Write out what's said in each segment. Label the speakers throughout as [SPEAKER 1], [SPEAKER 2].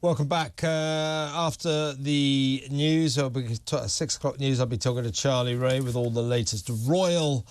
[SPEAKER 1] Welcome back. After the news, at 6 o'clock news, I'll be talking to Charlie Ray with all the latest royal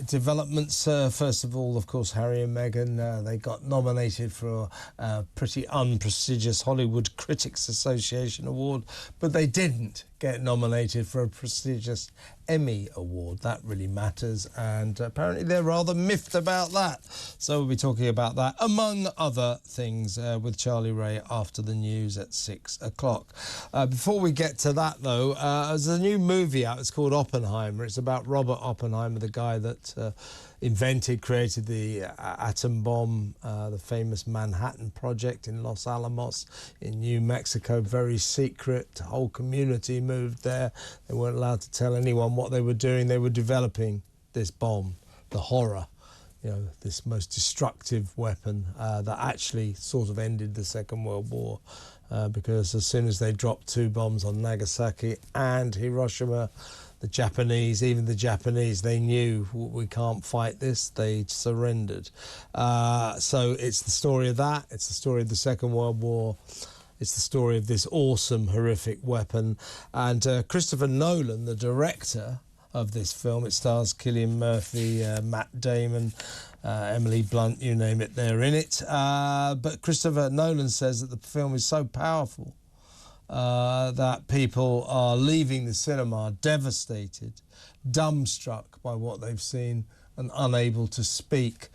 [SPEAKER 1] developments. First of all, of course, Harry and Meghan, they got nominated for a pretty unprestigious Hollywood Critics Association award, but they didn't get nominated for a prestigious Emmy award. That really matters, and apparently they're rather miffed about that. So we'll be talking about that, among other things, with Charlie Ray after the news at 6 o'clock. Before we get to that, though, there's a new movie out. It's called Oppenheimer. It's about Robert Oppenheimer, the guy that created the atom bomb, the famous Manhattan Project in Los Alamos in New Mexico. Very secret. The whole community moved there. They weren't allowed to tell anyone what they were doing. They were developing this bomb, the horror, this most destructive weapon that actually sort of ended the Second World War, because as soon as they dropped 2 bombs on Nagasaki and Hiroshima, even the Japanese, they knew we can't fight this. They surrendered. So it's the story of that. It's the story of the Second World War. It's the story of this awesome, horrific weapon. And Christopher Nolan, the director of this film, it stars Cillian Murphy, Matt Damon, Emily Blunt, you name it, they're in it. But Christopher Nolan says that the film is so powerful that people are leaving the cinema devastated, dumbstruck by what they've seen and unable to speak,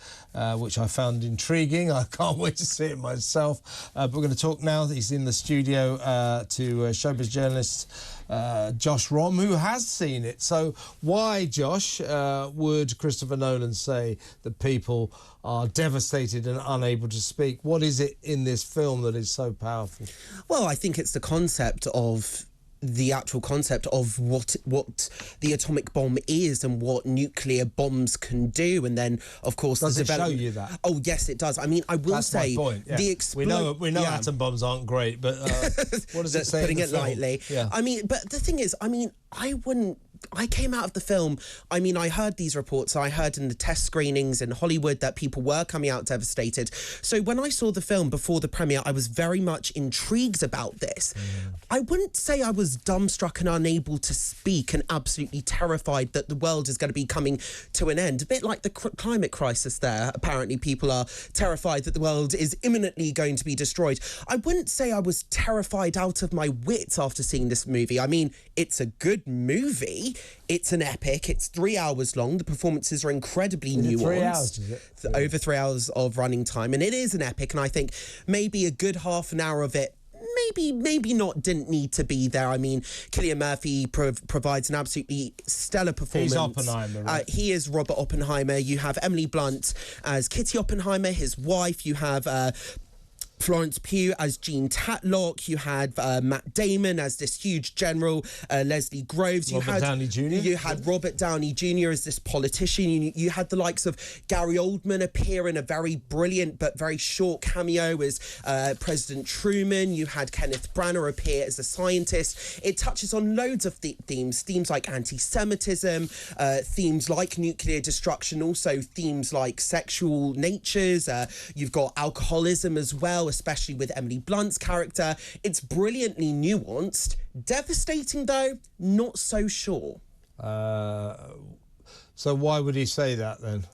[SPEAKER 1] which I found intriguing. I can't wait to see it myself. But we're going to talk now. He's in the studio to showbiz journalist Josh Rom, who has seen it. So why, Josh, would Christopher Nolan say that people are devastated and unable to speak? What is it in this film that is so powerful?
[SPEAKER 2] Well, I think it's the actual concept of what the atomic bomb is and what nuclear bombs can do, and then of course
[SPEAKER 1] does it show you that?
[SPEAKER 2] Oh yes, it does. I mean, I will say
[SPEAKER 1] my point. Yeah. We know atom bombs aren't great, but what does it say?
[SPEAKER 2] Putting it lightly.
[SPEAKER 1] Yeah.
[SPEAKER 2] I mean, but the thing is, I came out of the film, I heard these reports. I heard in the test screenings in Hollywood that people were coming out devastated. So when I saw the film before the premiere, I was very much intrigued about this. I wouldn't say I was dumbstruck and unable to speak and absolutely terrified that the world is going to be coming to an end. A bit like the climate crisis there. Apparently people are terrified that the world is imminently going to be destroyed. I wouldn't say I was terrified out of my wits after seeing this movie. I mean, it's a good movie. It's an epic. It's 3 hours long. The performances are incredibly nuanced.
[SPEAKER 1] 3 hours, is it?
[SPEAKER 2] Over 3 hours of running time. And it is an epic. And I think maybe a good half an hour of it didn't need to be there. I mean, Cillian Murphy provides an absolutely stellar performance.
[SPEAKER 1] He's Oppenheimer, right?
[SPEAKER 2] He is Robert Oppenheimer. You have Emily Blunt as Kitty Oppenheimer, his wife. You have Florence Pugh as Jean Tatlock. You had Matt Damon as this huge general, Leslie Groves.
[SPEAKER 1] Robert Downey Jr.
[SPEAKER 2] You had Robert Downey Jr. as this politician. You had the likes of Gary Oldman appear in a very brilliant but very short cameo as President Truman. You had Kenneth Branagh appear as a scientist. It touches on loads of themes like anti-Semitism, themes like nuclear destruction, also themes like sexual natures. You've got alcoholism as well, especially with Emily Blunt's character. It's brilliantly nuanced. Devastating, though, not so sure.
[SPEAKER 1] So why would he say that then?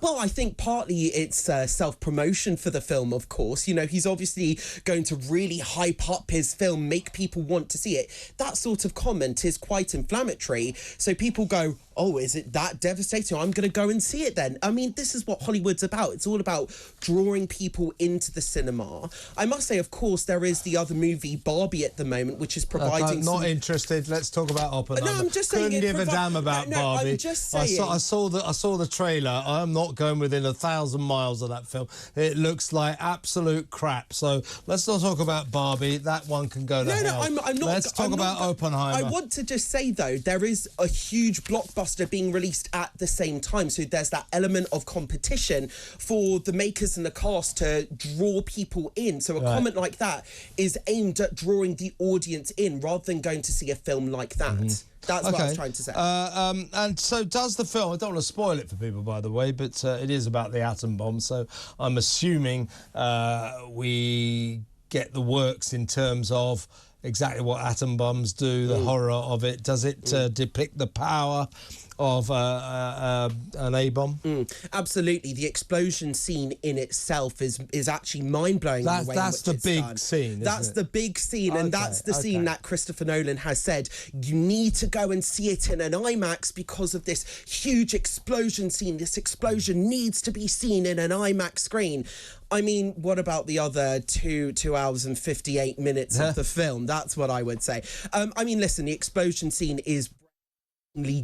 [SPEAKER 2] Well, I think partly it's self-promotion for the film, of course. He's obviously going to really hype up his film, make people want to see it. That sort of comment is quite inflammatory. So people go, oh, is it that devastating? I'm going to go and see it then. I mean, this is what Hollywood's about. It's all about drawing people into the cinema. I must say, of course, there is the other movie, Barbie, at the moment, which is providing
[SPEAKER 1] not interested. Let's talk about Oppenheimer.
[SPEAKER 2] No, I'm just saying...
[SPEAKER 1] Couldn't give a damn about Barbie.
[SPEAKER 2] I'm just saying...
[SPEAKER 1] I saw the trailer. I'm not going within 1,000 miles of that film. It looks like absolute crap. So let's not talk about Barbie. That one can go to hell.
[SPEAKER 2] I'm not...
[SPEAKER 1] Let's talk about Oppenheimer.
[SPEAKER 2] I want to just say, though, there is a huge blockbuster being released at the same time, so there's that element of competition for the makers and the cast to draw people in. So a comment like that is aimed at drawing the audience in rather than going to see a film like that. That's what I was trying to say.
[SPEAKER 1] And so does the film, I don't want to spoil it for people, by the way, but it is about the atom bomb, so I'm assuming we get the works in terms of exactly what atom bombs do, the horror of it? Does it depict the power of an A-bomb?
[SPEAKER 2] Absolutely. The explosion scene in itself is actually mind-blowing.
[SPEAKER 1] That's the big scene,
[SPEAKER 2] That's the big scene, and that's the scene that Christopher Nolan has said, you need to go and see it in an IMAX because of this huge explosion scene. This explosion needs to be seen in an IMAX screen. I mean, what about the other 2 hours and 58 minutes of the film? That's what I would say. I mean, listen, the explosion scene is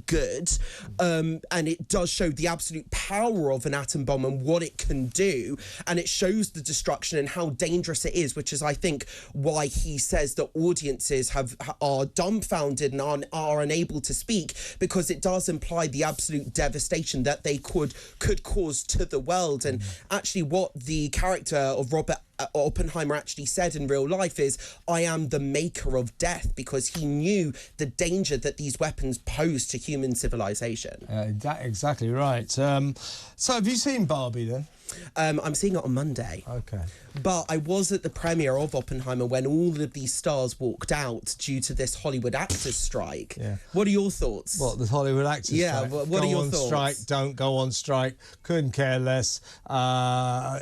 [SPEAKER 2] good, and it does show the absolute power of an atom bomb and what it can do, and it shows the destruction and how dangerous it is, which is, I think, why he says that audiences are dumbfounded and are unable to speak, because it does imply the absolute devastation that they could cause to the world. And actually what the character of Robert Oppenheimer actually said in real life is, I am the maker of death, because he knew the danger that these weapons pose to human civilization.
[SPEAKER 1] Exactly right. So have you seen Barbie then?
[SPEAKER 2] I'm seeing it on Monday.
[SPEAKER 1] Okay.
[SPEAKER 2] But I was at the premiere of Oppenheimer when all of these stars walked out due to this Hollywood actors strike.
[SPEAKER 1] Yeah.
[SPEAKER 2] What are your thoughts?
[SPEAKER 1] What, the Hollywood actors strike?
[SPEAKER 2] Yeah, what are your thoughts?
[SPEAKER 1] Go on strike, don't go on strike, couldn't care less.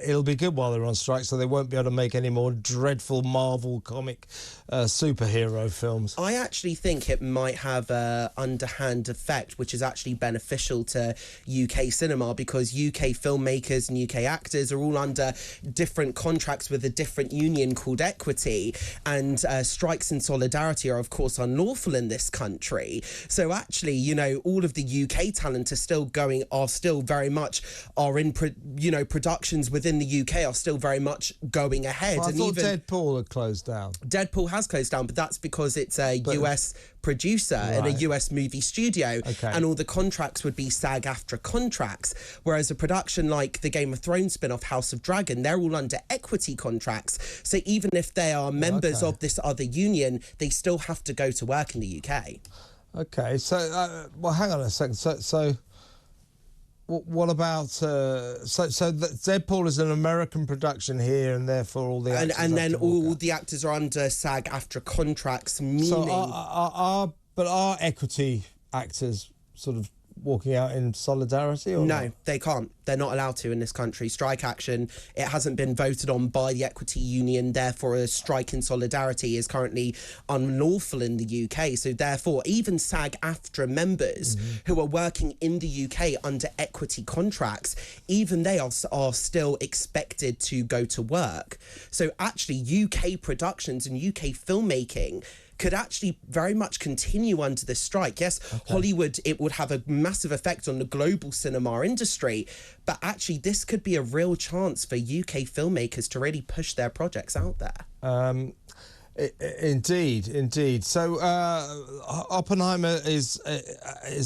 [SPEAKER 1] It'll be good while they're on strike, so they won't be able to make any more dreadful Marvel comic superhero films.
[SPEAKER 2] I actually think it might have an underhand effect, which is actually beneficial to UK cinema, because UK filmmakers and UK actors are all under different contracts with a different union called Equity, and strikes in solidarity are of course unlawful in this country. So actually, you know, all of the UK talent are still very much in productions within the UK are still very much going ahead.
[SPEAKER 1] Well, I thought Deadpool had closed down.
[SPEAKER 2] Deadpool has closed down, but that's because it's a US producer in a US movie studio, and all the contracts would be SAG-Aftra contracts, whereas a production like the Game of Thrones spin-off House of Dragon, they're all under Equity contracts. So even if they are members of this other union, they still have to go to work in the UK.
[SPEAKER 1] Okay, so well, hang on a second. So what about Deadpool is an American production here, and therefore all the actors
[SPEAKER 2] and then all the actors are under SAG-Aftra contracts, meaning.
[SPEAKER 1] So are Equity actors sort of walking out in solidarity, or
[SPEAKER 2] no?
[SPEAKER 1] not?
[SPEAKER 2] They can't. They're not allowed to in this country. Strike action, it hasn't been voted on by the Equity Union, therefore a strike in solidarity is currently unlawful in the UK. So therefore, even SAG-Aftra members who are working in the UK under Equity contracts, even they are still expected to go to work. So actually, UK productions and UK filmmaking could actually very much continue under this strike. Yes, Hollywood, it would have a massive effect on the global cinema industry, but actually this could be a real chance for UK filmmakers to really push their projects out there.
[SPEAKER 1] Indeed. So Oppenheimer is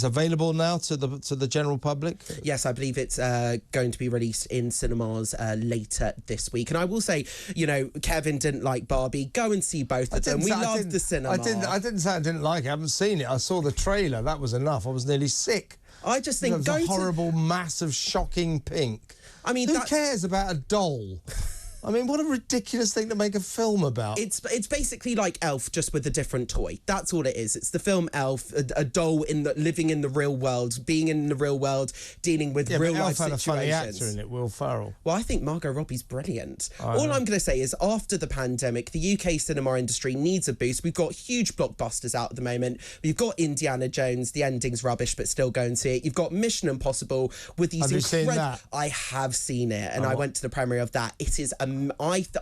[SPEAKER 1] available now to the general public?
[SPEAKER 2] Yes, I believe it's going to be released in cinemas later this week. And I will say, you know, Kevin didn't like Barbie. Go and see both of them. We love the cinema.
[SPEAKER 1] I didn't say I didn't like it. I haven't seen it. I saw the trailer. That was enough. I was nearly sick.
[SPEAKER 2] I just think
[SPEAKER 1] it was a horrible, massive, shocking pink. I mean, who cares about a doll? I mean, what a ridiculous thing to make a film about.
[SPEAKER 2] It's basically like Elf, just with a different toy. That's all it is. It's the film Elf, a doll living in the real world, being in the real world, dealing with real life situations.
[SPEAKER 1] Elf had a funny actor in it, Will Ferrell.
[SPEAKER 2] Well, I think Margot Robbie's brilliant. All I'm going to say is, after the pandemic, the UK cinema industry needs a boost. We've got huge blockbusters out at the moment. We've got Indiana Jones. The ending's rubbish, but still go and see it. You've got Mission Impossible with these.
[SPEAKER 1] Have you seen that?
[SPEAKER 2] I have seen it, and I went to the premiere of that. It is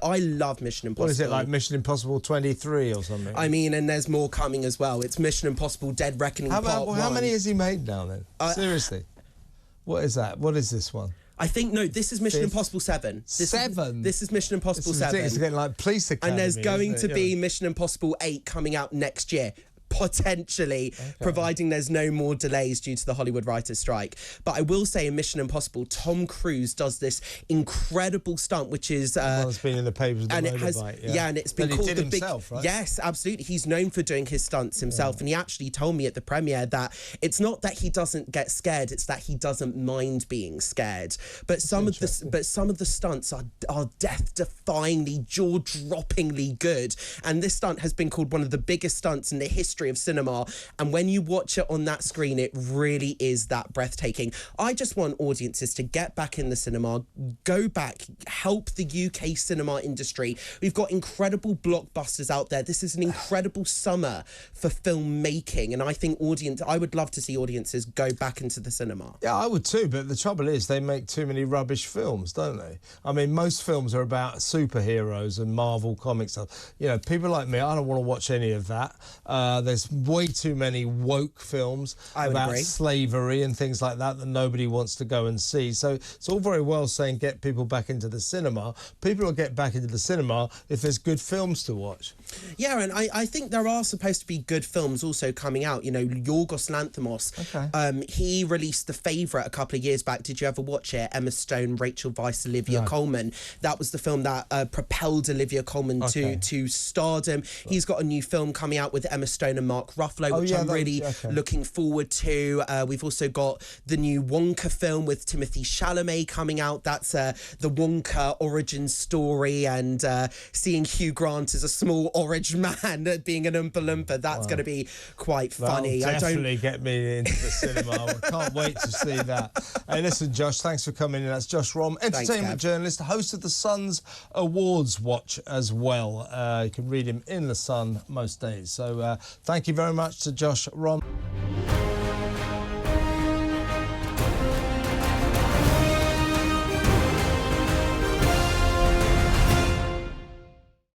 [SPEAKER 2] I love Mission Impossible.
[SPEAKER 1] What is it, like Mission Impossible 23 or something?
[SPEAKER 2] I mean, and there's more coming as well. It's Mission Impossible Dead Reckoning Part 1.
[SPEAKER 1] How many has he made now then? Seriously. What is that? What is this one?
[SPEAKER 2] I think, no, this is Mission Impossible 7. This is Mission Impossible 7.
[SPEAKER 1] It's getting like Police Academy.
[SPEAKER 2] And there's going to be Mission Impossible 8 coming out next year. potentially, providing there's no more delays due to the Hollywood writers' strike. But I will say in Mission Impossible, Tom Cruise does this incredible stunt, which is
[SPEAKER 1] it's been in the papers.
[SPEAKER 2] And it has, and it's been called the big.
[SPEAKER 1] Right?
[SPEAKER 2] Yes, absolutely. He's known for doing his stunts himself, and he actually told me at the premiere that it's not that he doesn't get scared; it's that he doesn't mind being scared. But some of the stunts are death-defyingly, jaw-droppingly good. And this stunt has been called one of the biggest stunts in the history of cinema. And when you watch it on that screen, it really is that breathtaking. I just want audiences to get back in the cinema, go back, help the UK cinema industry. We've got incredible blockbusters out there. This is an incredible summer for filmmaking, and I think I would love to see audiences go back into the cinema.
[SPEAKER 1] Yeah, I would too, but the trouble is they make too many rubbish films, don't they? I mean, most films are about superheroes and Marvel comics stuff. You know, people like me, I don't want to watch any of that. There's way too many woke films about slavery and things like that nobody wants to go and see. So it's all very well saying get people back into the cinema. People will get back into the cinema if there's good films to watch.
[SPEAKER 2] Yeah, and I think there are supposed to be good films also coming out. You know, Yorgos Lanthimos, he released The Favourite a couple of years back. Did you ever watch it? Emma Stone, Rachel Weisz, Olivia Colman. That was the film that propelled Olivia Colman to stardom. He's got a new film coming out with Emma Stone and Mark Ruffalo, which I'm really looking forward to. We've also got the new Wonka film with Timothée Chalamet coming out. That's the Wonka origin story, and seeing Hugh Grant as a small orange man being an Oompa Loompa. That's going to be quite funny.
[SPEAKER 1] Definitely get me into the cinema. I can't wait to see that. Hey, listen, Josh, thanks for coming in. That's Josh Rom, entertainment journalist, host of the Sun's Awards Watch as well. You can read him in the Sun most days. So thank you very much to Josh Rom.